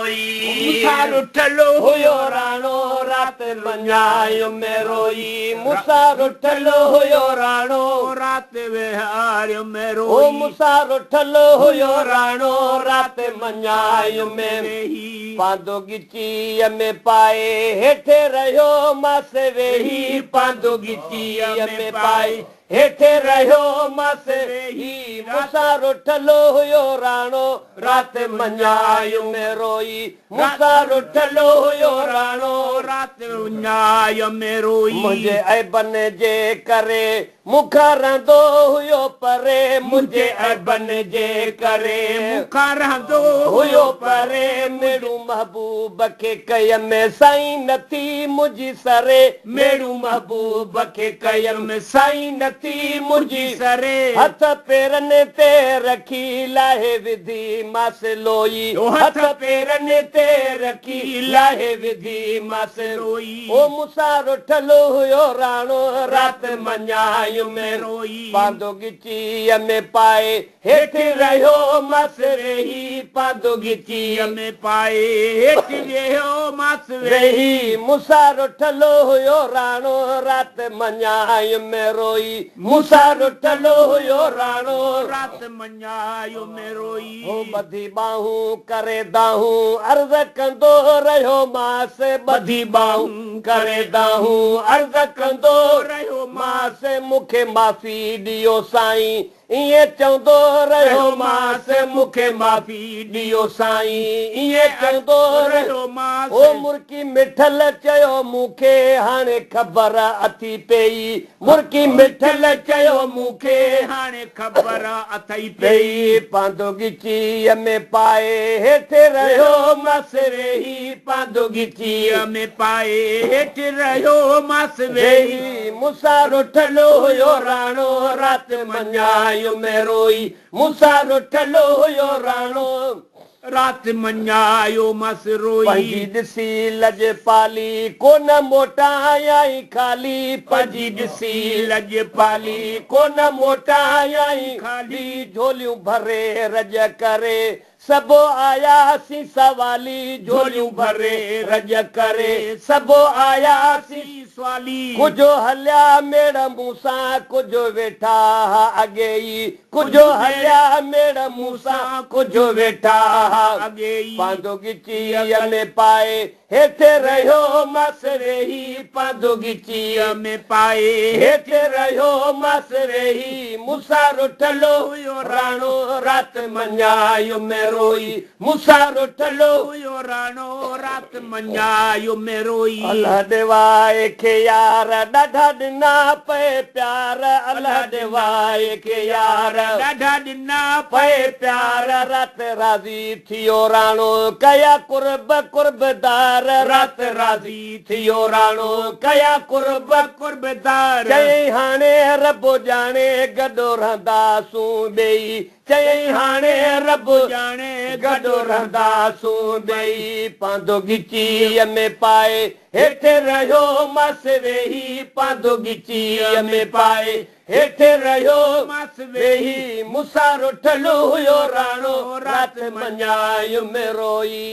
रोई मुसारो ठलो हुयो राणो रात मञायो में रोई मुसारो ठलो हुयो राणो रात विहारियो में रोई ओ मुसारो ठलो हुयो राणो रात मञायो में वेही पांदो गिचीअ में पाए हेठे रहियो मास वेही पांदो गिचीअ में पाए हेठे रहियो मास वेही मुसारो ठलो हुयो राणो रात मञायो में रोई मुसारो ठलो हुयो राणो रात मञायो में रोई मुंहिंजे ऐबन जे करे मुखा रहंदो हुयो परे मुंहिंजे ऐबन जे करे मुखा रहंदो हुयो परे मेरू महबूब खे कयम साईं नथी मुंहिंजी सरे मेरू महबूब खे कयम साईं नथी मुंहिंजी सरे हथ पेरनि ते रखी लाहे विधी मास लोई हथ पेरनि ते रखी लाहे विधी मास लोई ओ मुसारो ठलो हुयो राणो रात मञायो में रोई पांदो गिचीअ में पाए हेठि रहियो मास वेही पांदो गिचीअ में पाए हेठि रहियो मास वेही मुसारो ठलो हुयो राणो रात मञायो में रोई मुसारो ठलो हुयो राणो रात मञायो में रोई हो बधी बाहूं करे दाहूं अर्ज़ कंदो रहियो मास बधी बाहूं करे दाहूं अर्ज़ कंदो रहियो मास मूंखे माफ़ी ॾियो साईं इएं चवंदो रहियो मास मूंखे माफ़ी ॾियो साईं इएं चवंदो रहियो मास ओ मुर्की मिठल चयो मूंखे हाणे ख़बर अथी पई मुर्की मिठल चयो मूंखे हाणे ख़बर अथई पई पांदो गिचीअ में पाए हेठि रहियो मास वेही पांदो गिचीअ में पाए हेठि रहियो मास वेही मुसारो ठलो हुयो राणो रात मञायो में रोई मुसारो ठलो हुयो राणो रात मञायो मस रोई पंहिंजी ॾिसी लजपाली कोन मोटायाई ख़ाली पंहिंजी ॾिसी लजपाली कोन मोटायाई ख़ाली झोलियूं भरे रज करे सभु आयासीं सवाली झोलियूं भरे रज करे सभु आयासीं सवाली कुझु हलिया मेड़ मूंसां कुझु वेठा अॻे ई कुझु हलिया मेड़ मूंसां कुझु वेठा अॻे ई पांदो गिचीअ में पाए हेठि रहियो मास वेही पांदो गिचीअ में पाए हेठि रहियो मास वेही मुसारो ठलो हुयो राणो रात मञायो में रोई मुसारो ठलो हुयो राणो रात मञायो में रोई अल्लाह देवाए खे यार ॾाढा ॾिना पए प्यार अल्लाह देवाए खे यार ॾाढा ॾिना पए प्यार रात राज़ी थियो राणो कया कुर्ब कुर्बदार रात राज़ी थियो राणो कया कुर्ब कुर्बदार चई हाणे रब ॼाणे गॾो रहंदासूं ॿई चई हाणे रब ॼाणे गॾो रहंदासूं ॿई पांदो गिचीअ में पाए हेठि रहियो मास वेही पांदो गिचीअ में पाए हेठि रहियो मास वेही मुसारो ठलो हुयो राणो रात मञायो में रोई